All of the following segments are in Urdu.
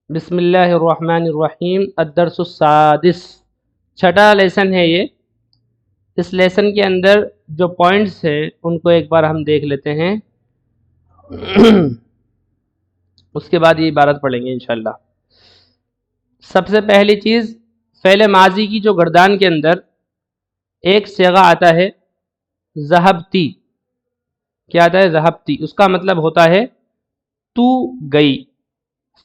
بسم اللہ الرحمن الرحیم الدرس السادس، چھٹا لیسن ہے یہ۔ اس لیسن کے اندر جو پوائنٹس ہیں ان کو ایک بار ہم دیکھ لیتے ہیں، اس کے بعد یہ عبارت پڑھیں گے انشاءاللہ۔ سب سے پہلی چیز، فعل ماضی کی جو گردان کے اندر ایک صیغہ آتا ہے ذہبتی۔ کیا آتا ہے؟ ذہبتی۔ اس کا مطلب ہوتا ہے تو گئی،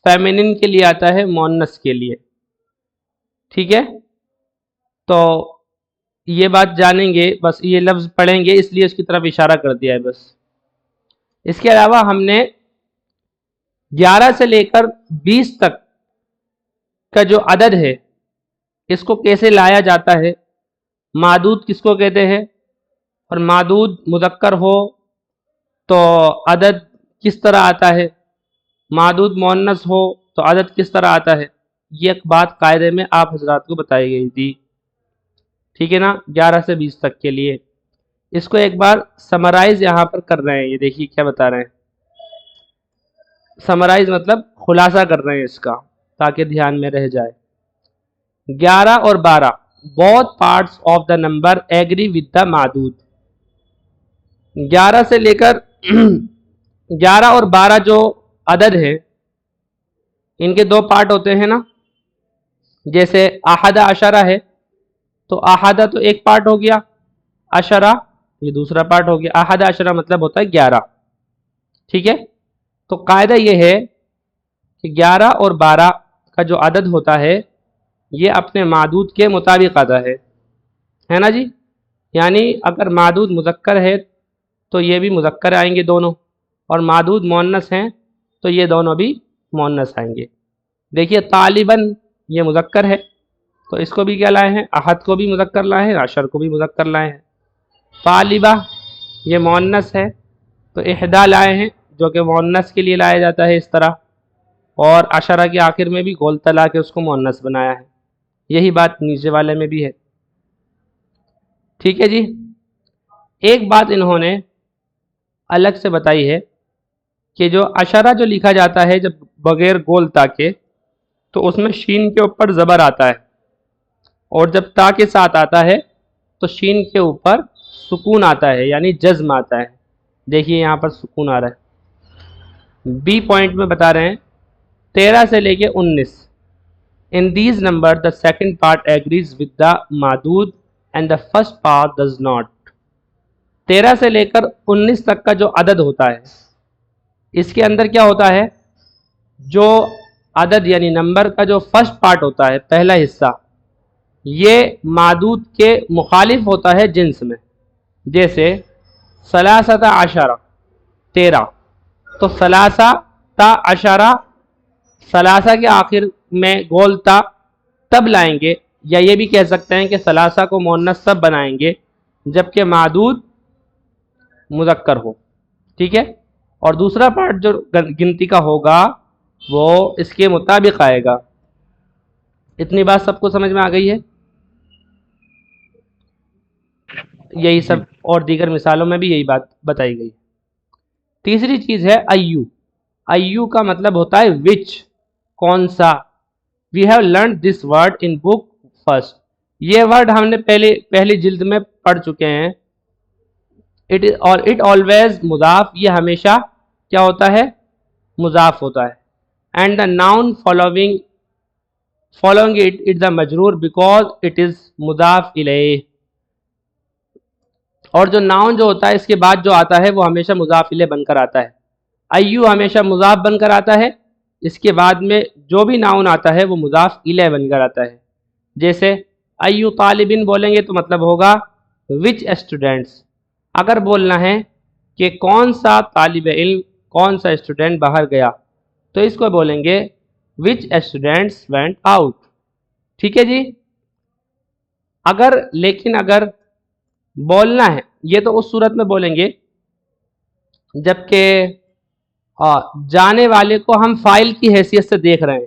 فیمینن کے لیے آتا ہے، مؤنث کے لیے، ٹھیک ہے؟ تو یہ بات جانیں گے، بس یہ لفظ پڑھیں گے اس لیے اس کی طرف اشارہ کر دیا ہے بس۔ اس کے علاوہ ہم نے 11 سے لے کر 20 تک کا جو عدد ہے اس کو کیسے لایا جاتا ہے، معدود کس کو کہتے ہیں، اور معدود مذکر ہو تو عدد کس طرح آتا ہے، معدود مؤنث ہو تو عدد کس طرح آتا ہے، یہ ایک بات قاعدے میں آپ حضرات کو بتائی گئی تھی، ٹھیک ہے نا؟ 11 سے 20 تک کے لیے اس کو ایک بار سمرائز یہاں پر کر رہے ہیں۔ یہ دیکھیے کیا بتا رہے ہیں، سمرائز مطلب خلاصہ کر رہے ہیں اس کا تاکہ دھیان میں رہ جائے۔ 11 اور 12 both parts of the number agree with the معدود۔ 11 سے لے کر 11 اور 12 جو عدد ہے ان کے دو پارٹ ہوتے ہیں نا، جیسے احد عشرہ ہے تو احدہ تو ایک پارٹ ہو گیا، عشرہ یہ دوسرا پارٹ ہو گیا۔ احد عشرہ مطلب ہوتا ہے 11، ٹھیک ہے؟ تو قاعدہ یہ ہے کہ 11 اور 12 کا جو عدد ہوتا ہے یہ اپنے معدود کے مطابق آتا ہے نا جی؟ یعنی اگر معدود مذکر ہے تو یہ بھی مذکر آئیں گے دونوں، اور معدود مؤنث ہیں تو یہ دونوں بھی مؤنث آئیں گے۔ دیکھیے طالباً یہ مذکر ہے تو اس کو بھی کیا لائے ہیں، احد کو بھی مذکر لائے ہیں، عشر کو بھی مذکر لائے ہیں۔ طالبہ یہ مؤنث ہے تو احدا لائے ہیں جو کہ مؤنث کے لیے لایا جاتا ہے اس طرح، اور عشرہ کے آخر میں بھی گولتا لا کے اس کو مؤنث بنایا ہے۔ یہی بات نیچے والے میں بھی ہے، ٹھیک ہے جی؟ ایک بات انہوں نے الگ سے بتائی ہے کہ جو عشرہ جو لکھا جاتا ہے جب بغیر گول تا کے تو اس میں شین کے اوپر زبر آتا ہے، اور جب تا کے ساتھ آتا ہے تو شین کے اوپر سکون آتا ہے، یعنی جزم آتا ہے۔ دیکھیے یہاں پر سکون آ رہا ہے۔ بی پوائنٹ میں بتا رہے ہیں 13 سے لے کے 19، in these number the second part agrees with the معدود and the first part does not۔ 13 سے لے کر 19 تک کا جو عدد ہوتا ہے اس کے اندر کیا ہوتا ہے، جو عدد یعنی نمبر کا جو فرسٹ پارٹ ہوتا ہے، پہلا حصہ، یہ معدود کے مخالف ہوتا ہے جنس میں۔ جیسے ثلاثۃ عشرہ 13، تو ثلاثہ تا عشرہ، ثلاثہ کے آخر میں گول تا تب لائیں گے، یا یہ بھی کہہ سکتے ہیں کہ ثلاثہ کو مؤنث تب بنائیں گے جبکہ معدود مذکر ہو، ٹھیک ہے؟ اور دوسرا پارٹ جو گنتی کا ہوگا وہ اس کے مطابق آئے گا۔ اتنی بات سب کو سمجھ میں آ گئی ہے؟ یہی سب اور دیگر مثالوں میں بھی یہی بات بتائی گئی۔ تیسری چیز ہے ایو۔ ایو کا مطلب ہوتا ہے وچ، کون سا۔ We have learned this word in book first. یہ ورڈ ہم نے پہلی جلد میں پڑھ چکے ہیں۔ اور اٹ آلویز مضاف، یہ ہمیشہ کیا ہوتا ہے، مضاف ہوتا ہے۔ And the noun following it is the مجرور بیکاز اٹ از مضاف الیہ۔ اور جو ناؤن جو ہوتا ہے اس کے بعد جو آتا ہے وہ ہمیشہ مضاف الیہ بن کر آتا ہے۔ ایو ہمیشہ مضاف بن کر آتا ہے، اس کے بعد میں جو بھی ناؤن آتا ہے وہ مضاف الیہ بن کر آتا ہے۔ جیسے ایو طالبن بولیں گے تو مطلب ہوگا وچ اسٹوڈنٹس۔ اگر بولنا ہے کہ کون سا طالب علم، کون سا اسٹوڈنٹ باہر گیا، تو اس کو بولیں گے وچ اسٹوڈنٹس وینٹ آؤٹ، ٹھیک ہے جی؟ لیکن اگر بولنا ہے، یہ تو اس صورت میں بولیں گے جبکہ جانے والے کو ہم فاعل کی حیثیت سے دیکھ رہے ہیں۔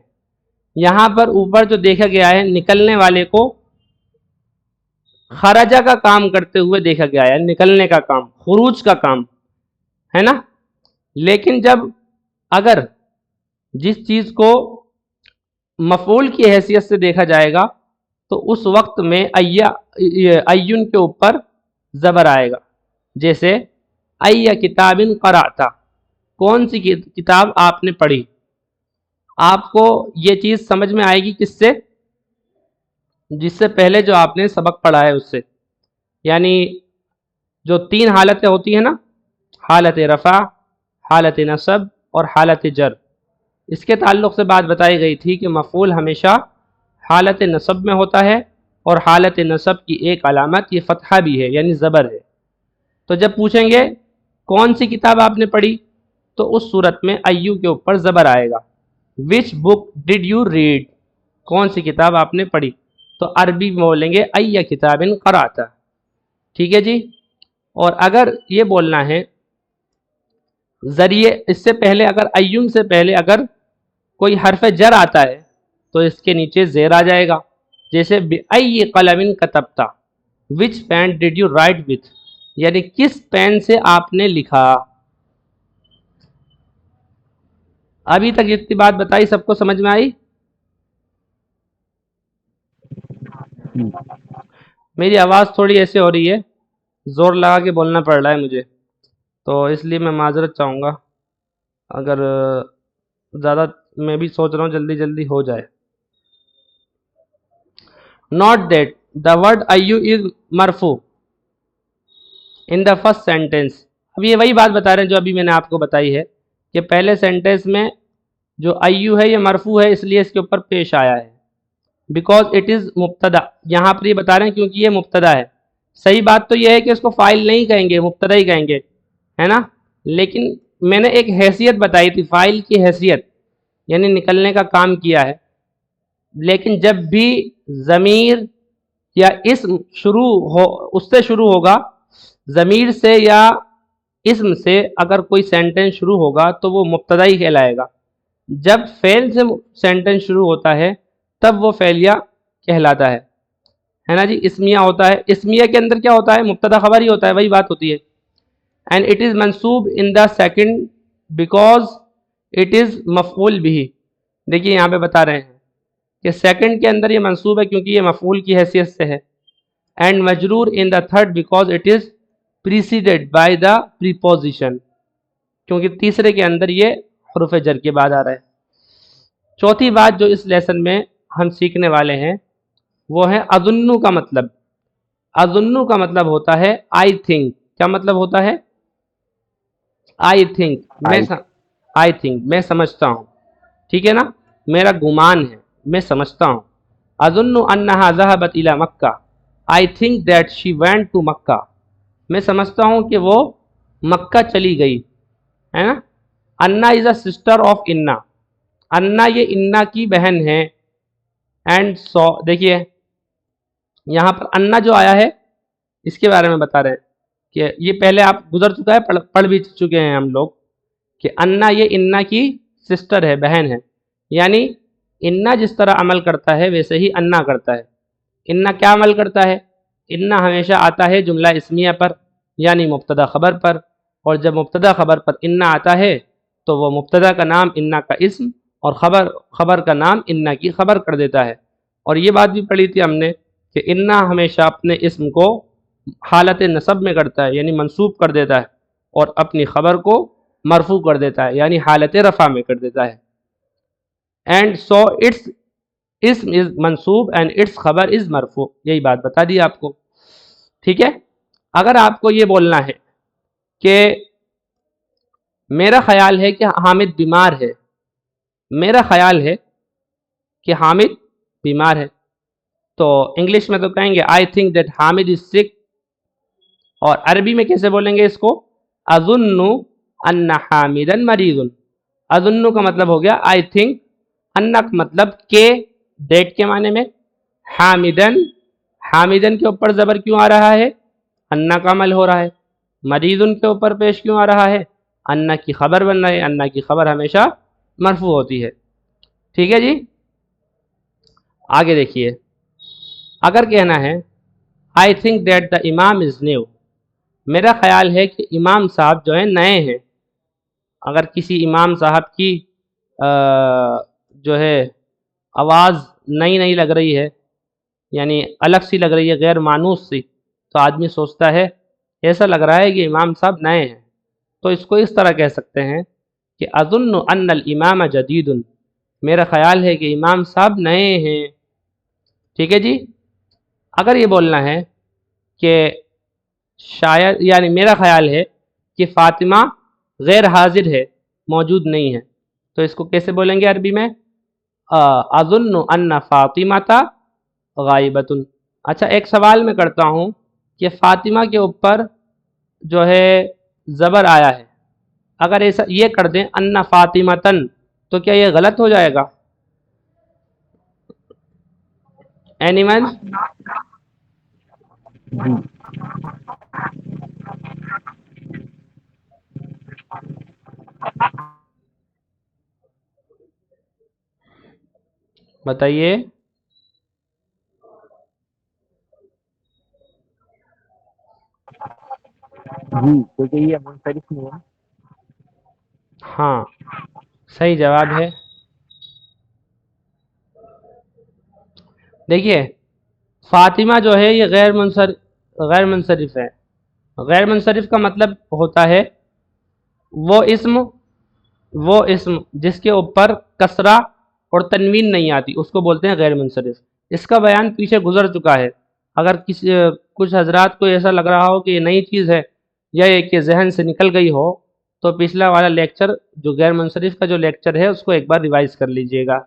یہاں پر اوپر جو دیکھا گیا ہے نکلنے والے کو خرجہ کا کام کرتے ہوئے دیکھا گیا ہے، نکلنے کا کام، خروج کا کام ہے نا۔ لیکن اگر جس چیز کو مفعول کی حیثیت سے دیکھا جائے گا تو اس وقت میں ایون کے اوپر زبر آئے گا. جیسے ای کتاب قرأتا، کون سی کتاب آپ نے پڑھی. آپ کو یہ چیز سمجھ میں آئے گی کس سے؟ جس سے پہلے جو آپ نے سبق پڑھا ہے اس سے. یعنی جو 3 حالتیں ہوتی ہیں نا، حالت رفع، حالت نصب اور حالت جر، اس کے تعلق سے بات بتائی گئی تھی کہ مفعول ہمیشہ حالت نصب میں ہوتا ہے، اور حالت نصب کی ایک علامت یہ فتحہ بھی ہے، یعنی زبر ہے. تو جب پوچھیں گے کون سی کتاب آپ نے پڑھی تو اس صورت میں ایو کے اوپر زبر آئے گا. وچ بک ڈڈ یو ریڈ، کون سی کتاب آپ نے پڑھی. تو عربی میں بولیں گے ای کتاب قرأتا. ٹھیک ہے جی. اور اگر یہ بولنا ہے ذریعے، اس سے پہلے اگر ایون سے پہلے اگر کوئی حرف جر آتا ہے تو اس کے نیچے زیر آ جائے گا. جیسے بِأَيِّ قَلَمٍ كَتَبْتَ، which pen did you write with, یعنی کس پین سے آپ نے لکھا. ابھی تک جتنی بات بتائی سب کو سمجھ میں آئی؟ میری آواز تھوڑی ایسے ہو رہی ہے، زور لگا کے بولنا پڑ رہا ہے مجھے، تو اس لیے میں معذرت چاہوں گا اگر زیادہ، میں بھی سوچ رہا ہوں جلدی جلدی ہو جائے. نوٹ دیٹ دا ورڈ ایو از مرفوع ان دا فرسٹ سینٹینس. اب یہ وہی بات بتا رہے ہیں جو ابھی میں نے آپ کو بتائی ہے کہ پہلے سینٹینس میں جو ایو ہے یہ مرفوع ہے، اس لیے اس کے اوپر پیش آیا ہے بیکاز اٹ از مبتدا. یہاں پر یہ بتا رہے ہیں کیونکہ یہ مبتدا ہے. صحیح بات تو یہ ہے کہ اس کو فاعل نہیں کہیں گے، مبتدا ہی کہیں گے، ہے نا. لیکن میں نے ایک حیثیت بتائی تھی، فاعل کی حیثیت، یعنی نکلنے کا کام کیا ہے. لیکن جب بھی ضمیر یا اسم شروع ہو، اس سے شروع ہوگا، ضمیر سے یا اسم سے اگر کوئی سینٹنس شروع ہوگا تو وہ مبتدا ہی کہلائے گا. جب فعل سے سینٹنس شروع ہوتا ہے تب وہ فعلیہ کہلاتا ہے نا جی. اسمیہ ہوتا ہے، اسمیہ کے اندر کیا ہوتا ہے؟ مبتدا خبر ہی ہوتا ہے، وہی بات ہوتی ہے. اینڈ اٹ از منصوب in the second because it is مفعول بھی. دیکھیے یہاں پہ بتا رہے ہیں کہ سیکنڈ کے اندر یہ منصوب ہے کیونکہ یہ مفعول کی حیثیت سے ہے. اینڈ مجرور in the third because it is preceded by the preposition, کیونکہ تیسرے کے اندر یہ حروف جر کے بعد آ رہا ہے. چوتھی بات جو اس لیسن میں ہم سیکھنے والے ہیں وہ ہے اظنو کا مطلب. اظنو کا مطلب ہوتا ہے آئی تھنک. کیا مطلب ہوتا ہے؟ آئی تھنک، میں سمجھتا ہوں. ٹھیک ہے نا، میرا گمان ہے، میں سمجھتا ہوں. اظن انہا ذہبت الی Makkah, I think that she went to Makkah. میں سمجھتا ہوں کہ وہ مکہ چلی گئی، ہے نا. انا از اے سسٹر آف انا، انا یہ انا کی بہن ہے. اینڈ سو، دیکھیے یہاں پر انا جو آیا ہے اس کے بارے میں بتا رہے ہیں کہ یہ پہلے آپ گزر چکا ہے، پڑھ بھی چکے ہیں ہم لوگ کہ انا یہ انا کی سسٹر ہے، بہن ہے. یعنی انا جس طرح عمل کرتا ہے ویسے ہی انا کرتا ہے. انا کیا عمل کرتا ہے؟ انا ہمیشہ آتا ہے جملہ اسمیہ پر، یعنی مبتدا خبر پر. اور جب مبتدا خبر پر انا آتا ہے تو وہ مبتدا کا نام انا کا اسم اور خبر کا نام انا کی خبر کر دیتا ہے. اور یہ بات بھی پڑھی تھی ہم نے کہ انا ہمیشہ اپنے اسم کو حالت نصب میں کرتا ہے، یعنی منصوب کر دیتا ہے، اور اپنی خبر کو مرفوع کر دیتا ہے، یعنی حالت رفع میں کر دیتا ہے. اینڈ سو اٹس اسم از منصوب اینڈ اٹس خبر از مرفوع. یہی بات بتا دی آپ کو. ٹھیک ہے. اگر آپ کو یہ بولنا ہے کہ میرا خیال ہے کہ حامد بیمار ہے، میرا خیال ہے کہ حامد بیمار ہے، تو انگلش میں تو کہیں گے آئی تھنک دیٹ حامد از سک. اور عربی میں کیسے بولیں گے اس کو؟ اظن ان حامدا مریض. اظن کا مطلب ہو گیا آئی تھنک، ان کا مطلب کہ، دیٹ کے معنی میں. حامدن کے اوپر زبر کیوں آ رہا ہے؟ ان کا عمل ہو رہا ہے. مریضن کے اوپر پیش کیوں آ رہا ہے؟ ان کی خبر بن رہا ہے. ان کی خبر ہمیشہ مرفوع ہوتی ہے. ٹھیک ہے جی. آگے دیکھیے، اگر کہنا ہے آئی تھنک دیٹ دا امام از نیو، میرا خیال ہے کہ امام صاحب جو ہیں نئے ہیں. اگر کسی امام صاحب کی جو ہے آواز نئی نئی لگ رہی ہے، یعنی الگ سی لگ رہی ہے، غیر مانوس سی، تو آدمی سوچتا ہے ایسا لگ رہا ہے کہ امام صاحب نئے ہیں، تو اس کو اس طرح کہہ سکتے ہیں کہ اظن ان الامام جدید، میرا خیال ہے کہ امام صاحب نئے ہیں. ٹھیک ہے جی. اگر یہ بولنا ہے کہ شاید، یعنی میرا خیال ہے کہ فاطمہ غیر حاضر ہے، موجود نہیں ہے، تو اس کو کیسے بولیں گے عربی میں؟ اظن ان فاطمہ غائبۃ. اچھا ایک سوال میں کرتا ہوں کہ فاطمہ کے اوپر جو ہے زبر آیا ہے، اگر ایسا یہ کر دیں ان فاطمتن، تو کیا یہ غلط ہو جائے گا؟ Any one? بتائیے. جی کیونکہ یہ منفرد نہیں ہے. ہاں صحیح جواب ہے. دیکھیے فاطمہ جو ہے یہ غیر منصرف ہے. غیر منصرف کا مطلب ہوتا ہے وہ اسم جس کے اوپر کسرہ اور تنوین نہیں آتی، اس کو بولتے ہیں غیر منصرف. اس کا بیان پیچھے گزر چکا ہے. اگر کچھ حضرات کو ایسا لگ رہا ہو کہ یہ نئی چیز ہے یا یہ کہ ذہن سے نکل گئی ہو، تو پچھلا والا لیکچر جو غیر منصرف کا جو لیکچر ہے اس کو ایک بار ریوائز کر لیجئے گا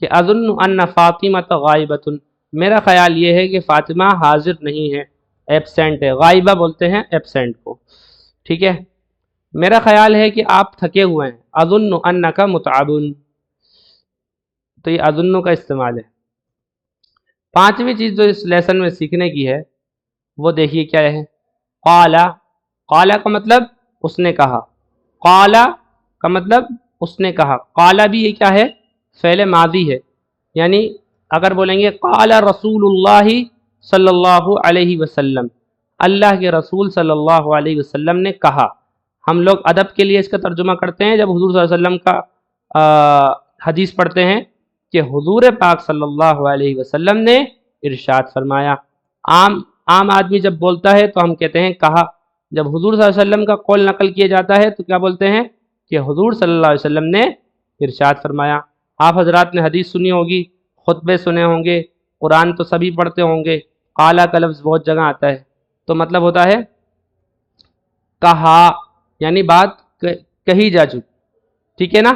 کہ اظن ان فاطمہ غائبۃ، میرا خیال یہ ہے کہ فاطمہ حاضر نہیں ہے، ایبسینٹ ہے. غائبہ بولتے ہیں ایبسینٹ کو. ٹھیک ہے. میرا خیال ہے کہ آپ تھکے ہوئے ہیں، اظن انک متعب، تو یہ اظن کا استعمال ہے. پانچویں چیز جو اس لیسن میں سیکھنے کی ہے وہ دیکھیے کیا ہے. قال، قال کا مطلب اس نے کہا، قال کا مطلب اس نے کہا. قال بھی یہ کیا ہے؟ فعل ماضی ہے. یعنی اگر بولیں گے قال رسول اللہ صلی اللہ علیہ وسلم، اللہ کے رسول صلی اللہ علیہ وسلم نے کہا. ہم لوگ ادب کے لیے اس کا ترجمہ کرتے ہیں جب حضور صلی اللہ علیہ وسلم کا حدیث پڑھتے ہیں کہ حضور پاک صلی اللہ علیہ وسلم نے ارشاد فرمایا. عام آدمی جب بولتا ہے تو ہم کہتے ہیں کہا. جب حضور صلی اللہ علیہ وسلم کا قول نقل کیا جاتا ہے تو کیا بولتے ہیں کہ حضور صلی اللہ علیہ وسلم نے ارشاد فرمایا. آپ حضرات نے حدیث سنی ہوگی، خطبے سنے ہوں گے، قرآن تو سبھی پڑھتے ہوں گے. قال کا لفظ بہت جگہ آتا ہے، تو مطلب ہوتا ہے کہا، یعنی بات کہی جا چکی. ٹھیک ہے نا.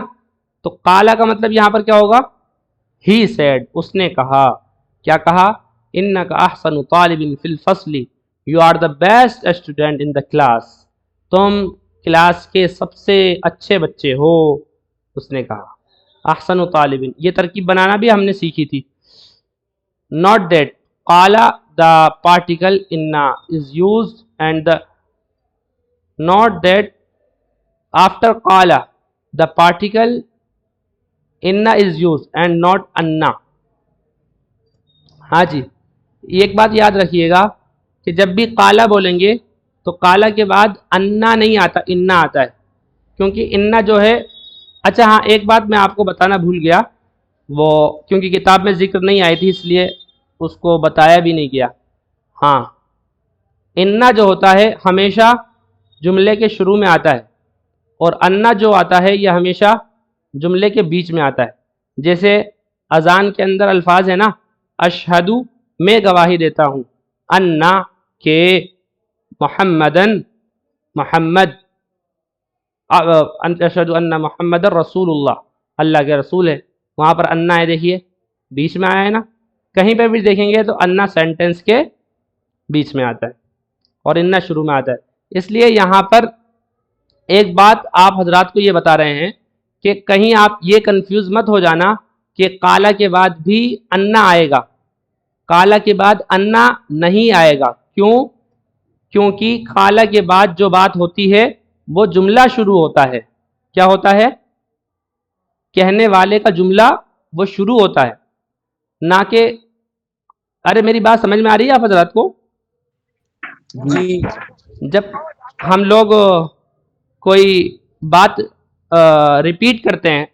تو قال کا مطلب یہاں پر کیا ہوگا؟ ہی سیڈ، اس نے کہا. کیا کہا؟ انک احسن طالب فی الفصل، you are the best student in the class, تم کلاس کے سب سے اچھے بچے ہو، اس نے کہا. احسن طالب، یہ ترکیب بنانا بھی ہم نے سیکھی تھی. not that، قال the particle inna is used and the not that after قال the particle inna is used and not anna. ہاں جی، ایک بات یاد رکھیے گا کہ جب بھی قالا بولیں گے تو قالا کے بعد انا نہیں آتا، انا آتا ہے، کیونکہ انا جو ہے. اچھا ہاں ایک بات میں آپ کو بتانا بھول گیا، وہ کیونکہ کتاب میں ذکر نہیں آئی تھی اس لیے اس کو بتایا بھی نہیں گیا. ہاں انا جو ہوتا ہے ہمیشہ جملے کے شروع میں آتا ہے، اور انا جو آتا ہے یہ ہمیشہ جملے کے بیچ میں آتا ہے. جیسے اذان کے اندر الفاظ ہے نا، اشہدو، میں گواہی دیتا ہوں، انا، کہ، محمدن، محمد، اشہدو ان محمد رسول اللہ، اللہ کے رسول ہے. وہاں پر انا ہے، دیکھیے بیچ میں آیا ہے نا. کہیں پہ بھی دیکھیں گے تو انا سینٹنس کے بیچ میں آتا ہے اور انا شروع میں آتا ہے. اس لیے یہاں پر ایک بات آپ حضرات کو یہ بتا رہے ہیں کہ کہیں آپ یہ کنفیوز مت ہو جانا کہ قالا کے بعد بھی انا آئے گا. قالا کے بعد انا نہیں آئے گا. کیوں؟ کیونکہ قالا کے بعد جو بات ہوتی ہے وہ جملہ شروع ہوتا ہے. کیا ہوتا ہے؟ کہنے والے کا جملہ وہ شروع ہوتا ہے، نہ کہ، ارے میری بات سمجھ میں آ رہی ہے آپ حضرات کو؟ جی جب ہم لوگ کوئی بات ریپیٹ کرتے ہیں،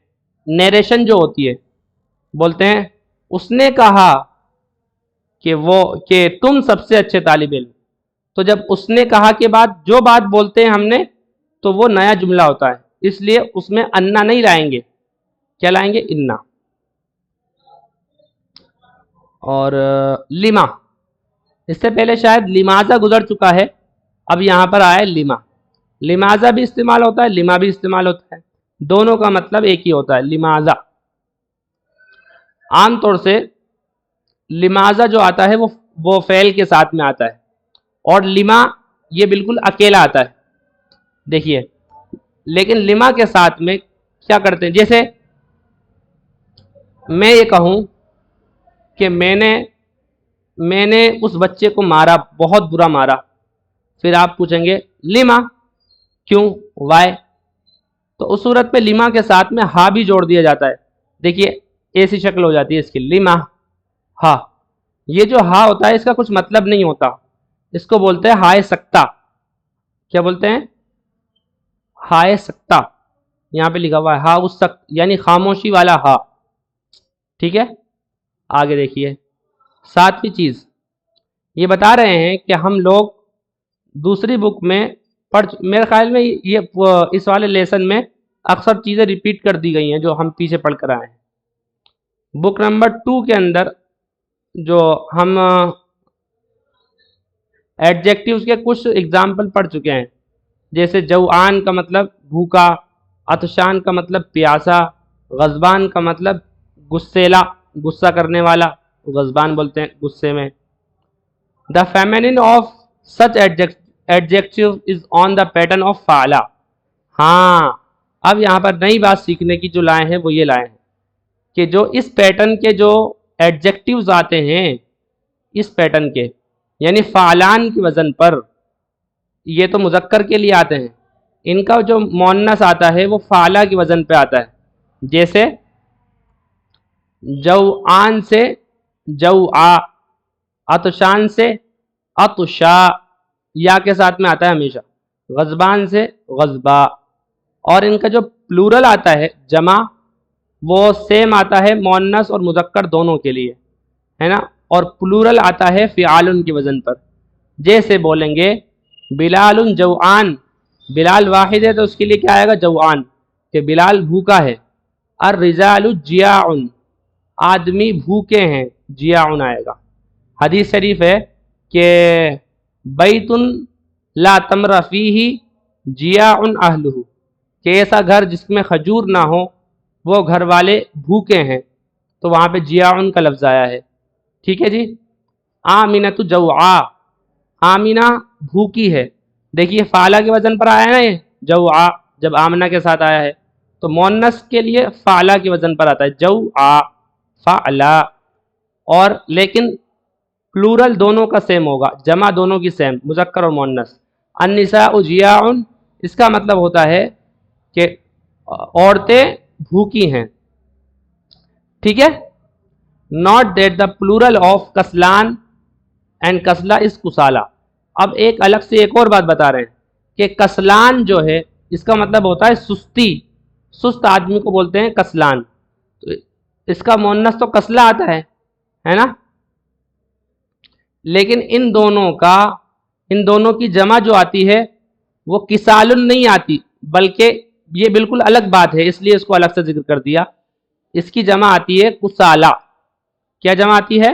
نیریشن جو ہوتی ہے، بولتے ہیں اس نے کہا کہ تم سب سے اچھے طالب علم. تو جب اس نے کہا کے بعد جو بات بولتے ہیں ہم نے تو وہ نیا جملہ ہوتا ہے, اس لیے اس میں انا نہیں لائیں گے, کیا لائیں گے؟ انا. اور لما, اس سے پہلے شاید لمازا گزر چکا ہے, اب یہاں پر آیا ہے لما. لمازا بھی استعمال ہوتا ہے, لما بھی استعمال ہوتا ہے, دونوں کا مطلب ایک ہی ہوتا ہے لمازا. عام طور سے لمازا جو آتا ہے وہ فعل کے ساتھ میں آتا ہے, اور لما یہ بالکل اکیلا آتا ہے. دیکھیے, لیکن لما کے ساتھ میں کیا کرتے ہیں, جیسے میں یہ کہوں کہ میں نے اس بچے کو مارا, بہت برا مارا, پھر آپ پوچھیں گے لما, کیوں, وائی. تو اس صورت پہ لما کے ساتھ میں ہا بھی جوڑ دیا جاتا ہے. دیکھیے ایسی شکل ہو جاتی ہے اس کی, لما ہا. یہ جو ہا ہوتا ہے اس کا کچھ مطلب نہیں ہوتا, اس کو بولتے ہیں ہائے سکتا. کیا بولتے ہیں؟ ہائے سکتا. یہاں پہ لکھا ہوا ہے ہا اس سکت, یعنی خاموشی والا ہا. ٹھیک ہے, آگے دیکھیے. ساتویں چیز یہ بتا رہے ہیں کہ ہم لوگ دوسری بک میں میرے خیال میں یہ اس والے لیسن میں اکثر چیزیں ریپیٹ کر دی گئی ہیں جو ہم پیچھے پڑھ کر آئے ہیں. بک نمبر 2 کے اندر جو ہم ایڈجیکٹیوز کے کچھ اگزامپل پڑھ چکے ہیں, جیسے جوعان کا مطلب بھوکا, عطشان کا مطلب پیاسا, غضبان کا مطلب غصیلا, غصہ کرنے والا, غضبان بولتے ہیں غصے میں. The feminine of such adjective is on the pattern of فعلا. ہاں, اب یہاں پر نئی بات سیکھنے کی جو لائے ہیں وہ یہ لائے ہیں کہ جو اس پیٹرن کے جو ایڈجیکٹیوز آتے ہیں, اس پیٹرن کے یعنی فعلان کی وزن پر, یہ تو مذکر کے لیے آتے ہیں, ان کا جو مؤنث آتا ہے وہ فعلا کی وزن پہ آتا ہے. جیسے جوعان سے جوعا, عطشان سے عطشا, یا کے ساتھ میں آتا ہے ہمیشہ, غضبان سے غضبا. اور ان کا جو پلورل آتا ہے جمع, وہ سیم آتا ہے مؤنث اور مذکر دونوں کے لیے, ہے نا, اور پلورل آتا ہے فعال کی وزن پر. جیسے بولیں گے بلال جوعان, بلال واحد ہے تو اس کے لیے کیا آئے گا؟ جوعان, کہ بلال بھوکا ہے. الرجال جیاع, آدمی بھوکے ہیں, جیاع آئے گا. حدیث شریف ہے کہ بیت لا تمر فیہ جیاع اہلہ, کہ ایسا گھر جس میں کھجور نہ ہو وہ گھر والے بھوکے ہیں, تو وہاں پہ جیاع کا لفظ آیا ہے. ٹھیک ہے جی. آمنۃ جوعا, آمینہ بھوکی ہے. دیکھیے فعلا کے وزن پر آیا ہے نا یہ جوعا, جب آمنہ کے ساتھ آیا ہے تو مؤنث کے لیے فعلا کے وزن پر آتا ہے جوعا, فعلا. اور لیکن پلورل دونوں کا سیم ہوگا, جمع دونوں کی سیم, مذکر اور مؤنث. النساء جیاع, اس کا مطلب ہوتا ہے کہ عورتیں بھوکی ہیں. ٹھیک ہے. Not that the plural of کسلان اینڈ کسلا از کسالا. اب ایک الگ سے ایک اور بات بتا رہے ہیں کہ کسلان جو ہے اس کا مطلب ہوتا ہے سستی, سست آدمی کو بولتے ہیں کسلان. تو اس کا مؤنث تو کسلا آتا ہے نا, لیکن ان دونوں کی جمع جو آتی ہے وہ کسال نہیں آتی, بلکہ یہ بالکل الگ بات ہے, اس لیے اس کو الگ سے ذکر کر دیا. اس کی جمع آتی ہے کسالا. کیا جمع آتی ہے؟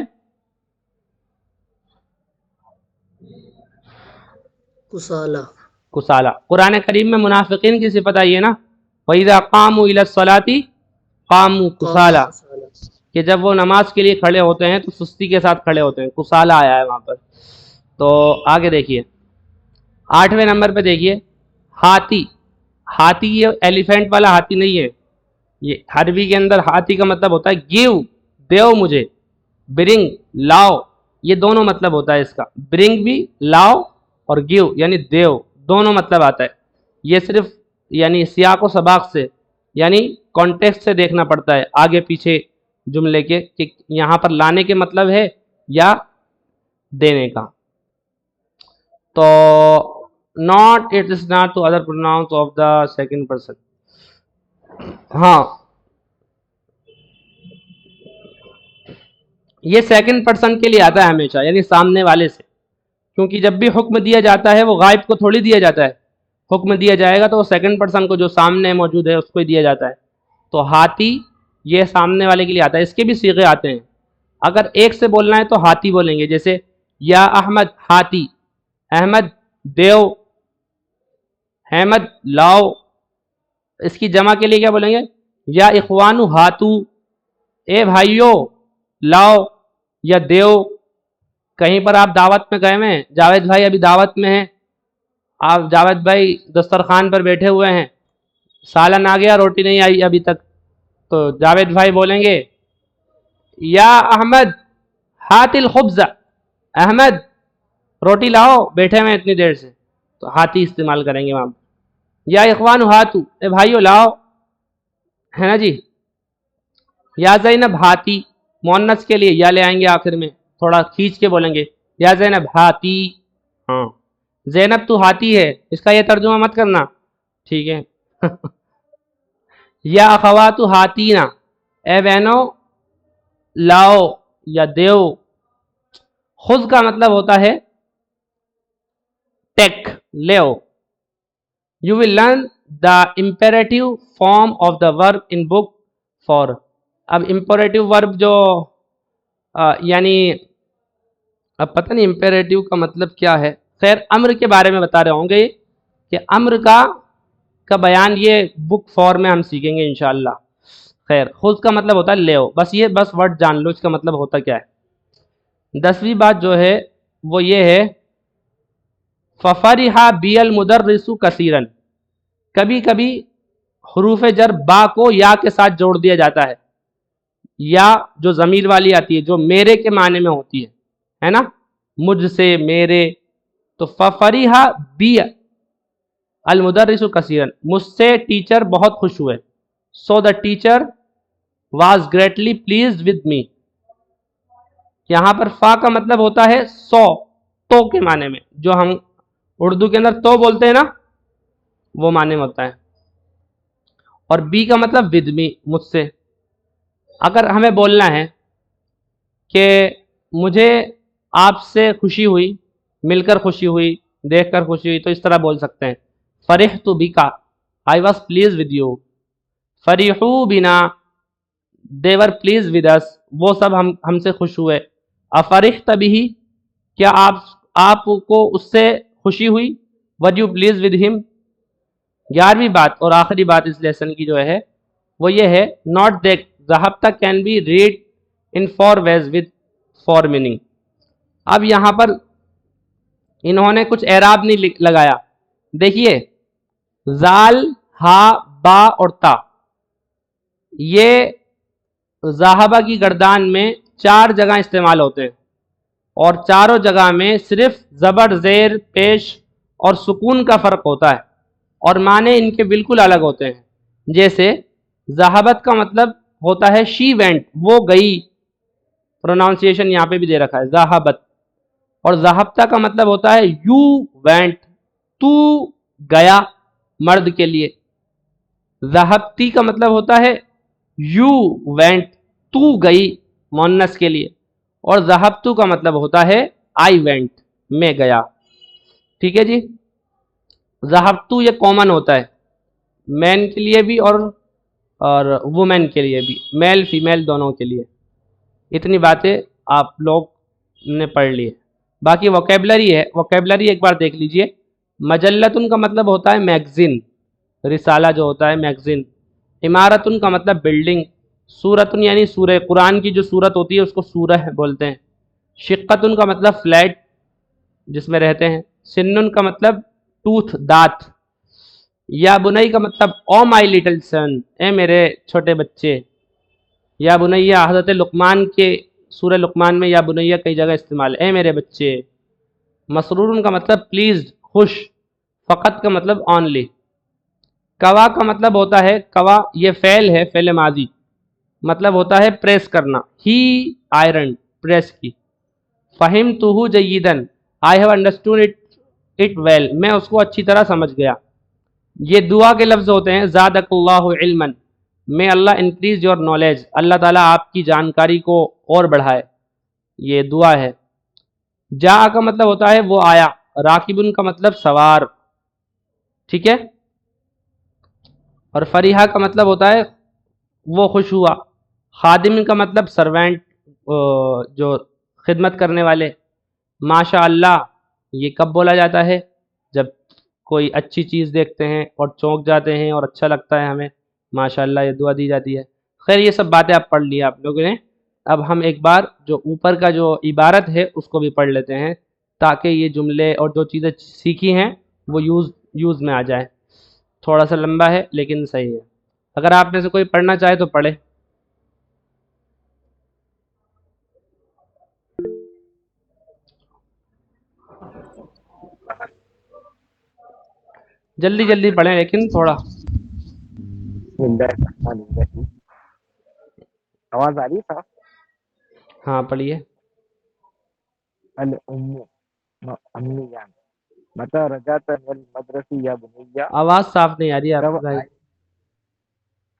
کسالہ. کسالا. قرآن کریم میں منافقین کی صفت آئی ہے نا, وَإِذَا قَامُوا إِلَى الصَّلَاةِ قَامُوا کسالا, کہ جب وہ نماز کے لیے کھڑے ہوتے ہیں تو سستی کے ساتھ کھڑے ہوتے ہیں, کسالا آیا ہے وہاں پر. تو آگے دیکھیے 8ویں نمبر پہ دیکھیے ہاتھی. ہاتھی یہ ایلیفینٹ والا ہاتھی نہیں ہے, یہ عربی کے اندر ہاتھی کا مطلب ہوتا ہے گیو, دیو مجھے, برنگ لاؤ, یہ دونوں مطلب ہوتا ہے اس کا. برنگ بھی, لاؤ اور گیو یعنی دیو, دونوں مطلب آتا ہے. یہ صرف یعنی سیاق و سباق سے یعنی کانٹیکسٹ سے دیکھنا پڑتا ہے آگے پیچھے جملے کے, کہ یہاں پر لانے کے مطلب ہے یا دینے کا. تو not it is not to other pronouns of the second person. ہاں یہ سیکنڈ پرسن کے لیے آتا ہے ہمیشہ، یعنی سامنے والے سے، کیونکہ جب بھی حکم دیا جاتا ہے وہ غائب کو تھوڑی دیا جاتا ہے، حکم دیا جائے گا تو وہ سیکنڈ پرسن کو جو سامنے موجود ہے اس کو ہی دیا جاتا ہے۔ تو ہاتھی یہ سامنے والے کے لیے آتا ہے، اس کے بھی صیغے آتے ہیں۔ اگر ایک سے بولنا ہے تو ہاتھی بولیں گے، جیسے یا احمد ہاتھی، احمد دیو، احمد لاؤ۔ اس کی جمع کے لیے کیا بولیں گے؟ یا اخوانو ہاتو، اے بھائیو لاؤ یا دیو۔ کہیں پر آپ دعوت میں گئے ہیں، جاوید بھائی ابھی دعوت میں ہیں، آپ جاوید بھائی دسترخوان پر بیٹھے ہوئے ہیں، سالن آ گیا روٹی نہیں آئی ابھی تک، تو جاوید بھائی بولیں گے یا احمد ہات الخبز، احمد روٹی لاؤ، بیٹھے ہوئے اتنی دیر سے، تو ہاتھی استعمال کریں گے وہاں۔ یا اخوان ہاتو، اے بھائیو لاؤ، ہے نا جی۔ یا زینب ہاتی، مونس کے لیے یا لے آئیں گے آخر میں، تھوڑا کھینچ کے بولیں گے یا زینب ہاتی۔ ہاں زینب تو ہاتی ہے، اس کا یہ ترجمہ مت کرنا، ٹھیک ہے۔ یا اخوات ہاتینا، اے بہنوں لاؤ یا دیو۔ خذ کا مطلب ہوتا ہے ٹیک، لیو۔ You will learn the imperative form of the verb in book 4۔ اب imperative verb جو یعنی اب پتہ نہیں imperative کا مطلب کیا ہے، خیر امر کے بارے میں بتا رہے ہوں گے کہ امر کا بیان یہ بک 4 میں ہم سیکھیں گے انشاءاللہ۔ خیر خود کا مطلب ہوتا ہے لیو، بس یہ بس ورڈ جان لو اس کا مطلب ہوتا کیا ہے۔ 10ویں بات جو ہے وہ یہ ہے فَفَرِحَ بِيَ الْمُدَرِّسُ كَثِيرًا، کبھی کبھی حروف جر با کو یا کے ساتھ جوڑ دیا جاتا ہے، یا جو ضمیر والی آتی ہے جو میرے کے معنی میں ہوتی ہے نا، مجھ سے، میرے، تو فَفَرِحَ بِيَ الْمُدَرِّسُ كَثِيرًا، مجھ سے ٹیچر بہت خوش ہوئے، so the teacher was greatly pleased with me۔ یہاں پر فا کا مطلب ہوتا ہے سو، تو کے معنی میں، جو ہم اردو کے اندر تو بولتے ہیں نا وہ معنی میں ہوتا ہے، اور بی کا مطلب ود می، مجھ سے۔ اگر ہمیں بولنا ہے کہ مجھے آپ سے خوشی ہوئی، مل کر خوشی ہوئی، دیکھ کر خوشی ہوئی، تو اس طرح بول سکتے ہیں فرحت بکا، I was pleased with you۔ فرحوا بنا، they were pleased with us، وہ سب ہم سے خوش ہوئے۔ افرحت بہ، کیا آپ کو اس سے خوشی ہوئی؟ were you pleased with him۔ 11ویں بات اور آخری بات اس لیسن کی جو ہے وہ یہ ہے not that ذہبتہ can be read in 4 ways with 4 meaning۔ اب یہاں پر انہوں نے کچھ اعراب نہیں لگایا، دیکھیے زال، ہا، با اور تا، یہ ذاہبہ کی گردان میں 4 جگہ استعمال ہوتے ہیں، اور چاروں جگہ میں صرف زبر، زیر، پیش اور سکون کا فرق ہوتا ہے، اور معنی ان کے بالکل الگ ہوتے ہیں۔ جیسے ذہبت کا مطلب ہوتا ہے شی وینٹ، وہ گئی، پروناؤنسیشن یہاں پہ بھی دے رکھا ہے ذہبت، اور ذہبتہ کا مطلب ہوتا ہے یو وینٹ، تو گیا، مرد کے لیے۔ ذہبتی کا مطلب ہوتا ہے یو وینٹ، تو گئی، مؤنث کے لیے، اور ذہبتو کا مطلب ہوتا ہے آئی وینٹ، میں گیا۔ ٹھیک ہے جی، ذہبتو یہ کامن ہوتا ہے مین کے لیے بھی اور وومین کے لیے بھی، میل فیمیل دونوں کے لیے۔ اتنی باتیں آپ لوگ نے پڑھ لی ہے، باقی ووکیبلری ہے، ووکیبلری ایک بار دیکھ لیجئے۔ مجلتن کا مطلب ہوتا ہے میگزین، رسالہ جو ہوتا ہے میگزین۔ عمارتن کا مطلب بلڈنگ۔ سورتن یعنی سورہ، قرآن کی جو سورت ہوتی ہے اس کو سورہ بولتے ہیں۔ شقتن کا مطلب فلیٹ جس میں رہتے ہیں۔ سنن کا مطلب ٹوتھ، دانت۔ یا بنئی کا مطلب او مائی لٹل سن، اے میرے چھوٹے بچے۔ یا بنیا حضرت لقمان کے سورہ لقمان میں یا بنیا کئی جگہ استعمال، اے میرے بچے۔ مسرورن کا مطلب پلیزڈ، خوش۔ فقط کا مطلب اونلی۔ کوا کا مطلب ہوتا ہے، کوا یہ فعل ہے، فعل ماضی، مطلب ہوتا ہے پریس کرنا، ہی آئرن، پریس کی۔ فہمتہ جیداً، I have understood it well, میں اس کو اچھی طرح سمجھ گیا۔ یہ دعا کے لفظ ہوتے ہیں زادک اللہ علما، میں اللہ انکریز یور نالج، اللہ تعالیٰ آپ کی جانکاری کو اور بڑھائے۔ یہ دعا ہے. جا کا مطلب ہوتا ہے وہ آیا، راکبن کا مطلب سوار، ٹھیک ہے. اور فریحہ کا مطلب ہوتا ہے وہ خوش ہوا. خادم کا مطلب سروینٹ، جو خدمت کرنے والے. ماشاء اللہ یہ کب بولا جاتا ہے؟ جب کوئی اچھی چیز دیکھتے ہیں اور چونک جاتے ہیں اور اچھا لگتا ہے ہمیں، ماشاء اللہ یہ دعا دی جاتی ہے. خیر یہ سب باتیں آپ پڑھ لی آپ لوگوں نے. اب ہم ایک بار جو اوپر کا جو عبارت ہے اس کو بھی پڑھ لیتے ہیں تاکہ یہ جملے اور جو چیزیں سیکھی ہیں وہ یوز میں آ جائے. تھوڑا سا لمبا ہے لیکن صحیح ہے. اگر آپ میں سے کوئی پڑھنا چاہے تو پڑھے. جلدی جلدی پڑھیں لیکن تھوڑا. بسم اللہ الرحمن الرحیم. آواز آ رہی ہے؟ ہاں پڑھیے. الام، امی جان، متى رجعت من المدرسة یا بنیا؟ آواز صاف نہیں آ رہی ہے آپ کب کی بھائی، آئے؟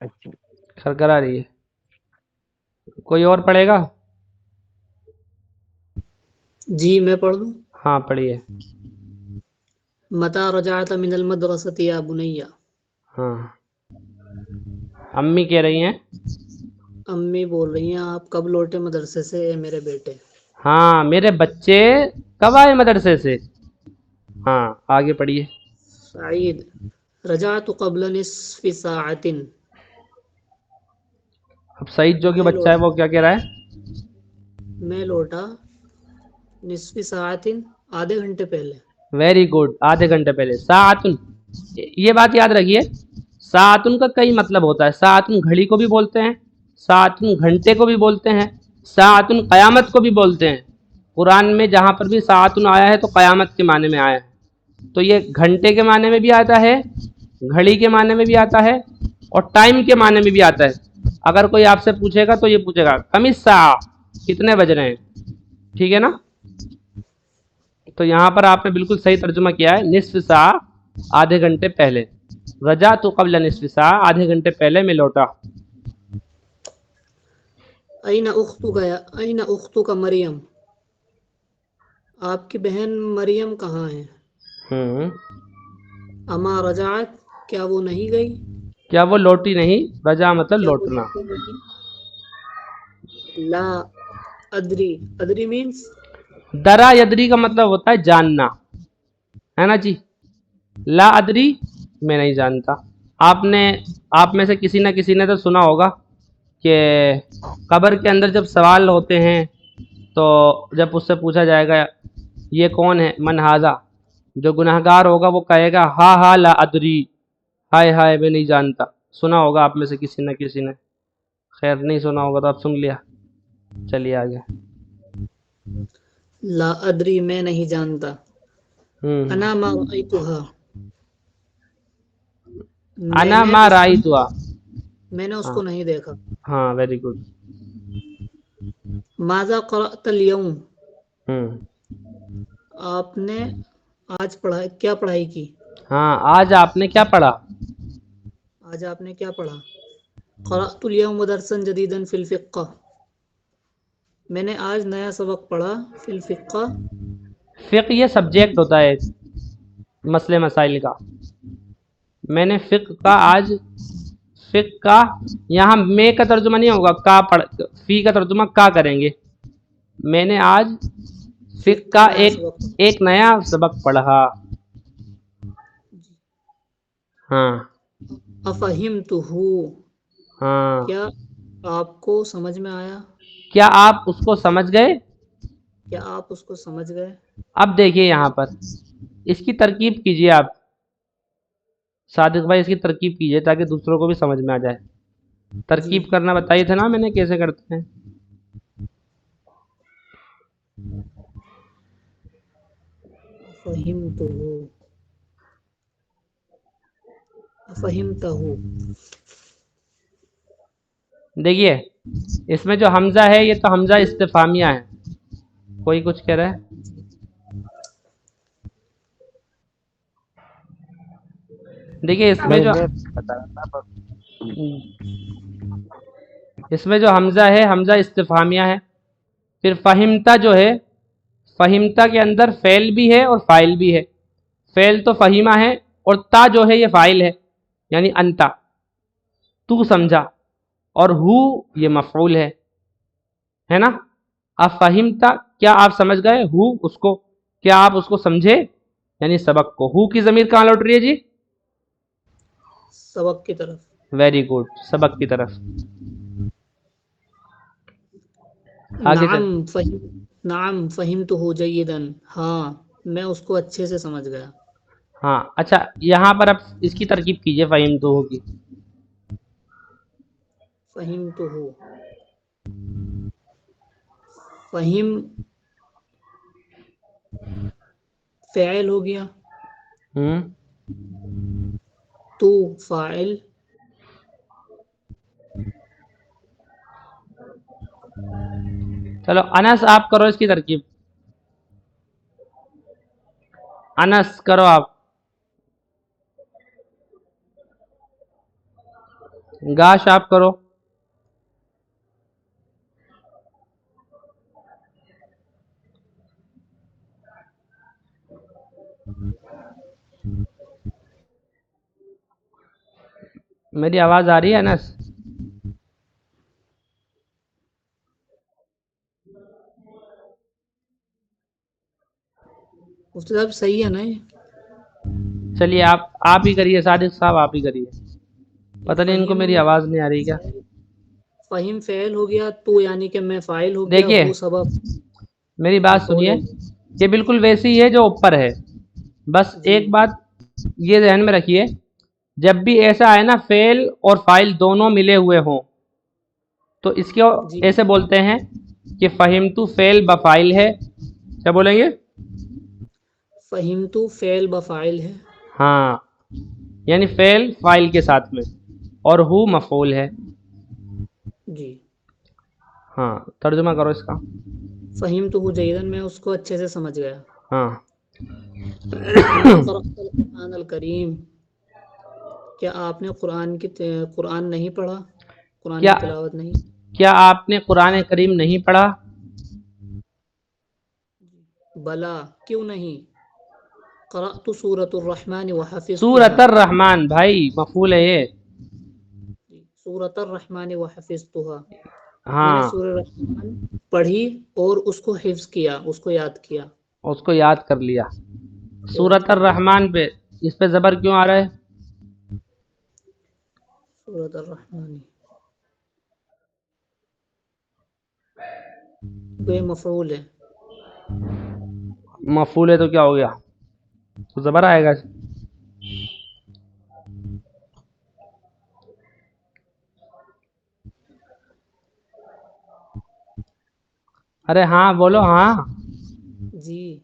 اچھا کھرکھرا رہی ہے. کوئی اور پڑھے گا؟ جی میں پڑھ دوں. ہاں پڑھیے. متى رجعت من المدرسة یا بنیا؟ ہاں امی کہہ رہی ہیں. امی بول رہی ہیں آپ کب لوٹے مدرسے سے اے میرے بیٹے؟ ہاں میرے بچے کب آئے مدرسے سے. ہاں آگے پڑھیے. سعید، رجعت قبل نصف ساعة. اب سعید جو کہ میں بچہ ہے وہ کیا کہہ رہا ہے؟ میں لوٹا نصف ساعة، آدھے گھنٹے پہلے. ویری گڈ، آدھے گھنٹے پہلے. ساعتن، یہ بات یاد رکھیے، ساعتن کا کئی مطلب ہوتا ہے. ساعتن گھڑی کو بھی بولتے ہیں، ساعتن گھنٹے کو بھی بولتے ہیں، ساعتن قیامت کو بھی بولتے ہیں. قرآن میں جہاں پر بھی ساعتن آیا ہے تو قیامت کے معنی میں آیا ہے. تو یہ گھنٹے کے معنی میں بھی آتا ہے، گھڑی کے معنی میں بھی آتا ہے، اور ٹائم کے معنی میں بھی آتا ہے. اگر کوئی آپ سے پوچھے گا تو یہ پوچھے گا کم الساعہ، کتنے بج رہے ہیں، ٹھیک ہے نا. تو یہاں پر آپ نے بالکل صحیح ترجمہ کیا ہے، نصف ساعہ، آدھے گھنٹے پہلے. رجعت قبل نصف ساعہ، آدھے گھنٹے پہلے میں لوٹا. این اختک مریم، آپ کی بہن مریم کہاں ہے؟ ہوں اما رجعت، کیا وہ نہیں گئی؟ کیا وہ لوٹی نہیں؟ رجع مطلب کیا وہ لوٹنا. لوٹی نہیں؟ لا ادری، ادری مینس درا یدری کا مطلب ہوتا ہے جاننا، ہے نا جی. لا ادری میں نہیں جانتا. آپ میں سے کسی نہ کسی نے تو سنا ہوگا کہ قبر کے اندر جب سوال ہوتے ہیں تو جب اس سے پوچھا جائے گا یہ کون ہے، من ہاذا، جو گناہگار ہوگا وہ کہے گا ہا ہا لا ادری، ہائے ہائے میں نہیں جانتا. سنا ہوگا آپ میں سے کسی نہ کسی نے. خیر نہیں سنا ہوگا تو آپ سن لیا. چلیے آگے. لا ادری، میں نہیں جانتا. انا ما رأیتها، انا ما رأیتها، میں نے اس ہاں کو نہیں دیکھا. ہاں ویری گڈ. ماذا قرأت اليوم، ہوں آپ نے آج کیا پڑھائی کی؟ ہاں آج آپ نے کیا پڑھا؟ آج آپ نے کیا پڑھا؟ قرأت اليوم درسا جديدا في الفقہ، میں نے آج نیا سبق پڑھا. فی الفقہ، فقہ یہ سبجیکٹ ہوتا ہے مسئلے مسائل کا. میں نے فقہ کا آج، فقہ کا یہاں میں کا ترجمہ نہیں ہوگا، کا پڑھ، فی کا ترجمہ کا کریں گے. میں نے آج فقہ کا ایک نیا سبق پڑھا. ہاں افہمتہ، ہاں، کیا آپ کو سمجھ میں آیا؟ کیا آپ اس کو سمجھ گئے؟ کیا آپ اس کو سمجھ گئے؟ اب دیکھیے یہاں پر اس کی ترکیب کیجیے آپ. صادق بھائی اس کی ترکیب کیجیے تاکہ دوسروں کو بھی سمجھ میں آ جائے. ترکیب کرنا بتائی تھا نا میں نے کیسے کرتے ہیں. افہمتہ، دیکھیے اس میں جو حمزہ ہے یہ تو حمزہ استفہامیہ ہے. کوئی کچھ کہہ رہا ہے؟ دیکھیے اس میں جو حمزہ ہے حمزہ استفہامیہ ہے. پھر فہمتا جو ہے، فہمتا کے اندر فعل بھی ہے اور فاعل بھی ہے. فعل تو فہیمہ ہے اور تا جو ہے یہ فاعل ہے، یعنی انتا، تو سمجھا، اور ہو یہ مفعول ہے نا. اب فہمتا، کیا آپ سمجھ گئے ہو اس کو؟ کیا آپ اس کو سمجھے؟ یعنی سبق کو. ہو کی ضمیر کہاں لوٹ رہی ہے جی؟ سبق کی طرف. ویری گڈ، سبق کی طرف. آگے چل. نعم نعم فہمتہ جیداً، ہاں میں اس کو اچھے سے سمجھ گیا. ہاں اچھا، یہاں پر اب اس کی ترکیب کیجئے فہم تو ہوگی. فہمتہ، فہم فعل ہو گیا، تو فاعل، چلو انس آپ کرو اس کی ترکیب. انس کرو آپ. گاش آپ کرو. میری آواز آ رہی ہے انس؟ مفتی صاحب صحیح ہے نا یہ؟ چلیے آپ ہی کریے، صادق صاحب آپ ہی کریے. پتہ نہیں ان کو میری آواز نہیں آ رہی کیا. فہم فعل ہو گیا، تو یعنی کہ میں فاعل ہو گیا، دیکھیے ہو سبب میری بات مفعول سنیے، ہے. یہ بالکل ویسی ہی ہے جو اوپر ہے. بس جی ایک بات یہ ذہن میں رکھیے، جب بھی ایسا آئے نا فعل اور فاعل دونوں ملے ہوئے ہوں، تو اس کو جی ایسے بولتے ہیں کہ فہمتو فعل بفاعل ہے. کیا بولیں گے؟ فہمتو فعل بفاعل ہے. ہاں، یعنی فعل فاعل کے ساتھ میں، اور ہو مفعول ہے. جی ہاں ترجمہ کرو اس کا. فہمتہ جیداً، میں اس کو اچھے سے سمجھ گیا. ہاں. اما قرأت القرآن الکریم، کیا آپ نے قرآن نہیں پڑھا، قرآن کیا کی تلاوت نہیں؟ کیا آپ نے قرآن کریم نہیں پڑھا؟ بلا، کیوں نہیں. قرأت سورۃ الرحمن سورۃ وحفظتها، الرحمن بھائی مفعول ہے یہ. سورۃ الرحمن وحفظتها، میں نے ہاں، سورہ رحمان پڑھی اور اس کو حفظ کیا، اس کو یاد کیا. اس کو یاد کر لیا. یاد سورۃ کر لیا. الرحمن پہ اس پہ زبر کیوں آ رہا ہے؟ سورۃ الرحمن یہ مفعول ہے. مفعول ہے تو کیا ہو گیا؟ تو زبر آئے گا. ارے ہاں بولو ہاں. جی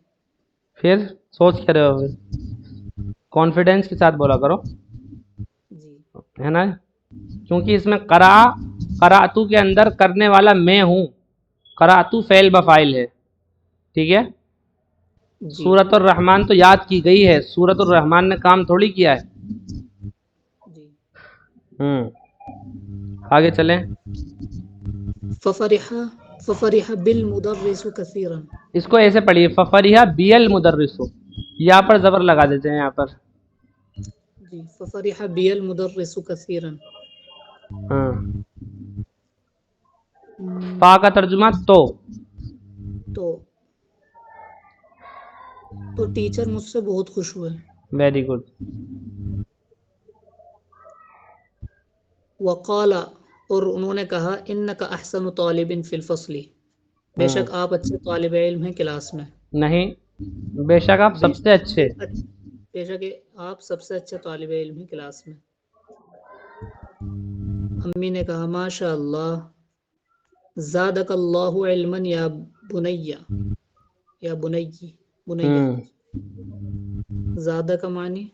پھر سوچ کر رہے ہو؟ پھر کانفیڈینس کے ساتھ بولا کرو، جی ہے نا. کیونکہ اس میں قرأتو کے اندر کرنے والا میں ہوں. قرأتو فعل بفاعل ہے، ٹھیک ہے. جی سورۃ الرحمن تو یاد کی گئی ہے، سورۃ الرحمن نے کام تھوڑی کیا ہے. جی آگے چلیں. ففرح بالمدرس کثیرا، اس کو ایسے پڑھیے ففرح بی المدرس، یہاں پر زبر لگا دیتے ہیں یہاں پر. جی ففرح بی المدرس کثیرا. ہاں. فا کا ترجمہ تو. تو ٹیچر مجھ سے بہت خوش ہوئے. Very good. وقال، اور انہوں نے کہا، انک احسن طالب فی الفصل، بے شک آپ اچھے طالب علم ہیں کلاس میں. نہیں، بے شک آپ سب سے اچھے. بے شک آپ سب سے اچھے طالب علم ہیں کلاس میں. امی نے کہا ماشاء اللہ، زادک اللہ علما یا بنی، یا بنی. زادہ کا معنی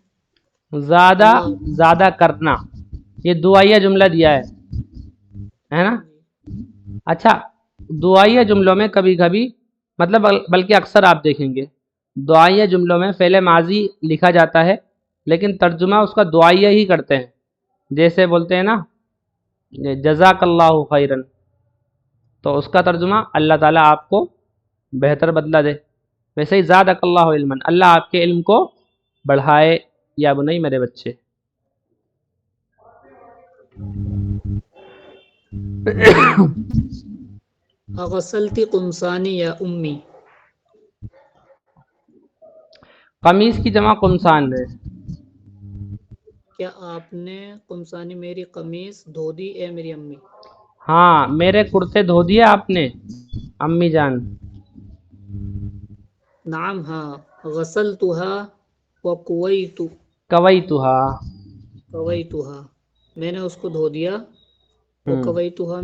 زیادہ، اللہ. زیادہ کرنا، یہ دعائیہ جملہ دیا ہے نا. اچھا، دعائیہ جملوں میں کبھی کبھی، مطلب بلکہ اکثر آپ دیکھیں گے دعائیہ جملوں میں فعل ماضی لکھا جاتا ہے، لیکن ترجمہ اس کا دعائیہ ہی کرتے ہیں. جیسے بولتے ہیں نا جزاک اللہ خیرن، تو اس کا ترجمہ اللہ تعالیٰ آپ کو بہتر بدلہ دے. ویسے ہی زادک اللہ علما، اللہ آپ کے علم کو بڑھائے. یا بنی میرے بچے. اغسلتی قمصانی یا امی، قمیص کی جمع قمصان ہے. کیا آپ نے قمصانی میری قمیص دھو دی اے میری امی؟ ہاں، میرے کرتے دھو دیے آپ نے امی جان. نعم ہاں، غسلتها وکویت کویتھا. کویتها، میں نے اس کو دھو دیا. وکویتها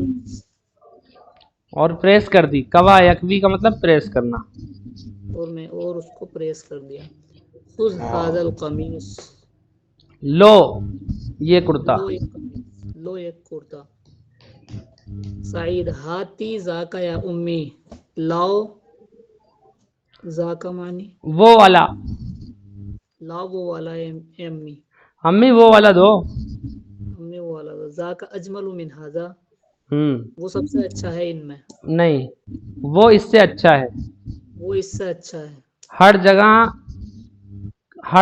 اور پریس کر دی. کوا یکوی کا مطلب پریس کرنا. اور اس کو پریس کر دیا. خذ هذا القمیص، لو یہ کرتا. لو ایک کرتا. سعید ہاتی ذاکا یا امی، لاؤ ذاکا معنی وہ والا. لاؤ وہ والا اے امی، امی وہ والا دو. امی وہ والا. ذاکا اجمل من ھذا، ہوں وہ سب سے اچھا ہے ان میں. نہیں، وہ اس سے اچھا ہے. وہ اس سے اچھا ہے. ہر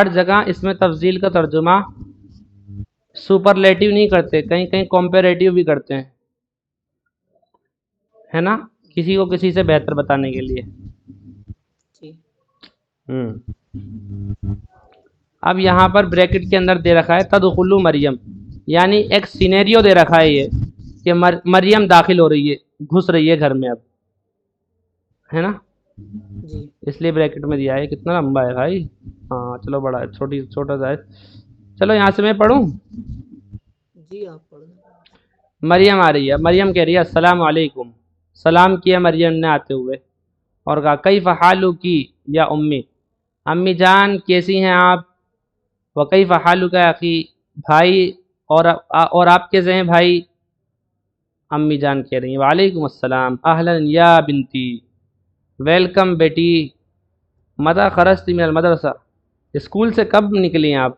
جگہ اس میں تفضیل کا ترجمہ سپرلیٹیو نہیں کرتے، کہیں کہیں کمپیریٹیو بھی کرتے ہیں، ہے نا، کسی کو کسی سے بہتر بتانے کے لیے. جی. اب یہاں پر بریکٹ کے اندر دے رکھا ہے تدخلو مریم، یعنی ایک سینیریو دے رکھا ہے یہ کہ مریم داخل ہو رہی ہے، گھس رہی ہے گھر میں اب، ہے نا. جی اس لیے بریکٹ میں دیا ہے. کتنا لمبا ہے بھائی. ہاں چلو بڑا ہے، چھوٹا سا ہے. چلو یہاں سے میں پڑھوں. جی آپ پڑھ دیں. مریم آ رہی ہے. مریم کہہ رہی ہے السلام علیکم. سلام کیا مریم نے آتے ہوئے اور کہا کیف حالکی یا امی، امی جان کیسی ہیں آپ. وکیف حالک یا اخی، بھائی اور آپ کیسے ہیں بھائی. امی جان کہہ رہی ہیں وعلیکم السلام اہلا یا بنتی، ویلکم بیٹی. متى خرجت من المدرسہ، اسکول سے کب نکلی ہیں آپ.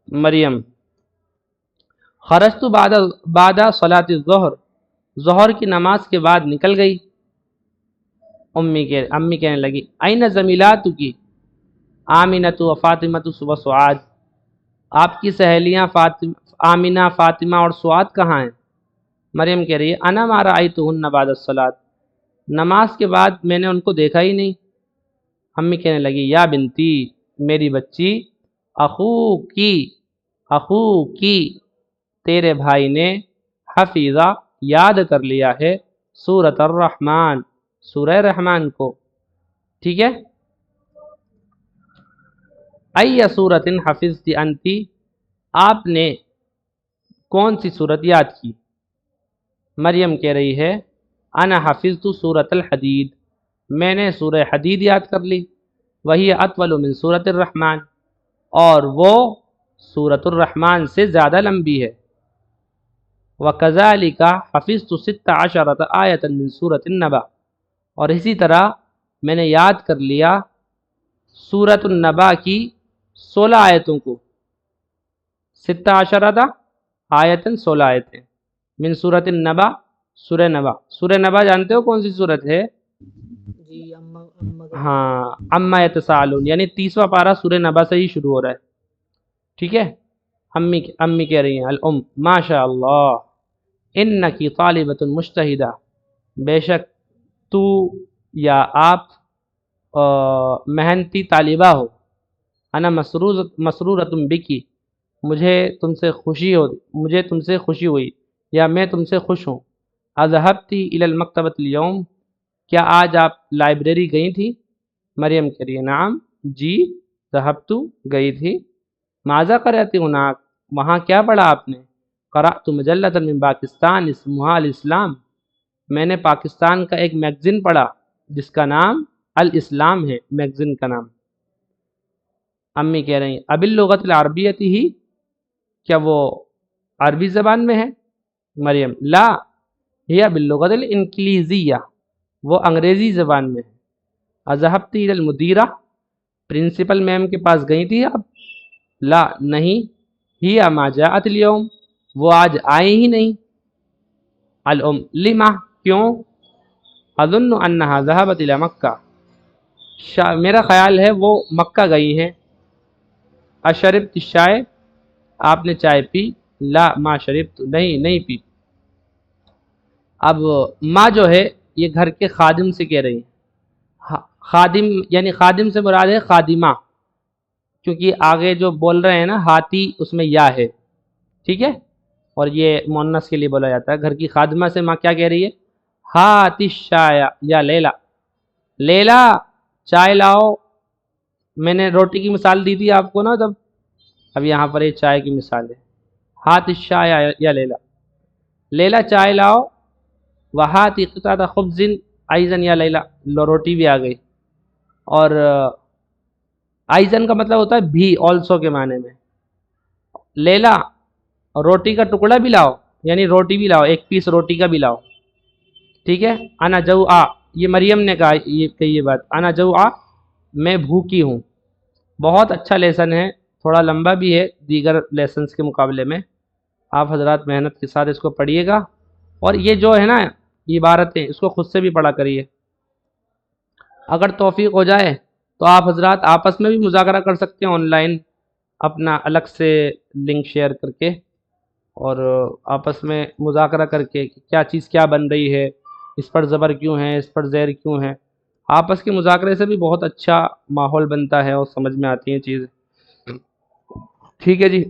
مریم خرجت بعد صلاۃ الظہر، ظہر کی نماز کے بعد نکل گئی. امی کہنے لگی این زمیلاتک آمنۃ و فاطمۃ و سعاد، آپ کی سہیلیاں آمنہ، فاطمہ اور سعاد کہاں ہیں. مریم کہہ رہی ہے انا ما رأیتہن بعد الصلاۃ، نماز کے بعد میں نے ان کو دیکھا ہی نہیں. امی کہنے لگی یا بنتی، میری بچی، اخو کی تیرے بھائی نے حفیظہ یاد کر لیا ہے سورۃ الرحمن، سورہ رحمان کو. ٹھیک ہے. ای سورۃ حفظت انتی، آپ نے کون سی صورت یاد کی. مریم کہہ رہی ہے انا حفظت سورۃ الحدید، میں نے سورہ حدید یاد کر لی. وہی اطول من سورۃ الرحمن، اور وہ سورۃ الرحمن سے زیادہ لمبی ہے. وکذالک حفظت 16 آیۃ من سورۃ النبأ، اور اسی طرح میں نے یاد کر لیا سورۃ النبأ کی 16 آیتوں کو. 16 آیتن 16 آیتیں من سورۃ النبأ، سورہ نبا. سورہ نبا جانتے ہو کون سی سورت ہے. جی اما ہاں اما یتساءلون، یعنی 30واں پارہ سورہ نبا سے ہی شروع ہو رہا ہے. ٹھیک ہے. امی کہہ رہی ہیں الام ماشاء اللہ انکی طالبۃ مجتہدہ، بے شک تو یا آپ محنتی طالبہ ہو. انا مسرورۃ بکی، مجھے تم سے خوشی ہوئی یا میں تم سے خوش ہوں. اذهبتی الی المکتبۃ اليوم، کیا آج آپ لائبریری گئی تھی. مریم کہہ رہی ہے نعم، جی، ذهبت گئی تھی. ماذا قرأت هناك، وہاں کیا پڑھا آپ نے. قرأت مجلۃ من پاکستان اسمها الاسلام، میں نے پاکستان کا ایک میگزین پڑھا جس کا نام الاسلام ہے، میگزین کا نام. امی کہہ رہی ہیں اب اللغۃ العربیۃ ہی، کیا وہ عربی زبان میں ہے. مریم لا ہی باللغۃ الانگلیزیہ، وہ انگریزی زبان میں ہے. اذهبتی الی المدیرہ، پرنسپل میم کے پاس گئی تھی آپ. لا نہیں، ہی ما جاءت اليوم، وہ آج آئی ہی نہیں. الام لما، کیوں؟ اظن انہا ذہبت الی مکہ، میرا خیال ہے وہ مکہ گئی ہیں۔ اشربت الشائے، آپ نے چائے پی؟ لا ما شربت، نہیں پی۔ اب ماں جو ہے یہ گھر کے خادم سے کہہ رہی ہے، خادم یعنی خادم سے مراد ہے خادمہ، کیونکہ آگے جو بول رہے ہیں نا ہاتھی، اس میں یا ہے، ٹھیک ہے، اور یہ مؤنث کے لیے بولا جاتا ہے۔ گھر کی خادمہ سے ماں کیا کہہ رہی ہے؟ ہاتی الشایا یا لیلا، لیلا چائے لاؤ۔ میں نے روٹی کی مثال دی تھی آپ کو نا تب، اب یہاں پر یہ چائے کی مثال ہے۔ ہات الشایا یا لیلا، لیلا چائے لاؤ۔ وہاتی قطعۃ خبز ایزن یا لیلا، لو روٹی بھی آ گئی۔ اور ایزن کا مطلب ہوتا ہے بھی، آلسو کے معنی میں۔ لیلا روٹی کا ٹکڑا بھی لاؤ، یعنی روٹی بھی لاؤ، ایک پیس روٹی کا بھی لاؤ، ٹھیک ہے۔ انا جوعا، یہ مریم نے کہا یہ بات، انا جوعا، میں بھوکی ہوں۔ بہت اچھا لیسن ہے، تھوڑا لمبا بھی ہے دیگر لیسنز کے مقابلے میں، آپ حضرات محنت کے ساتھ اس کو پڑھیے گا، اور یہ جو ہے نا عبارتیں اس کو خود سے بھی پڑھا کریے۔ اگر توفیق ہو جائے تو آپ حضرات آپس میں بھی مذاکرہ کر سکتے ہیں آن لائن، اپنا الگ سے لنک شیئر کر کے، اور آپس میں مذاکرہ کر کے کیا چیز کیا بن رہی ہے، اس پر زبر کیوں ہے، اس پر زیر کیوں ہے۔ آپس کے مذاکرے سے بھی بہت اچھا ماحول بنتا ہے اور سمجھ میں آتی ہیں چیزیں، ٹھیک ہے جی۔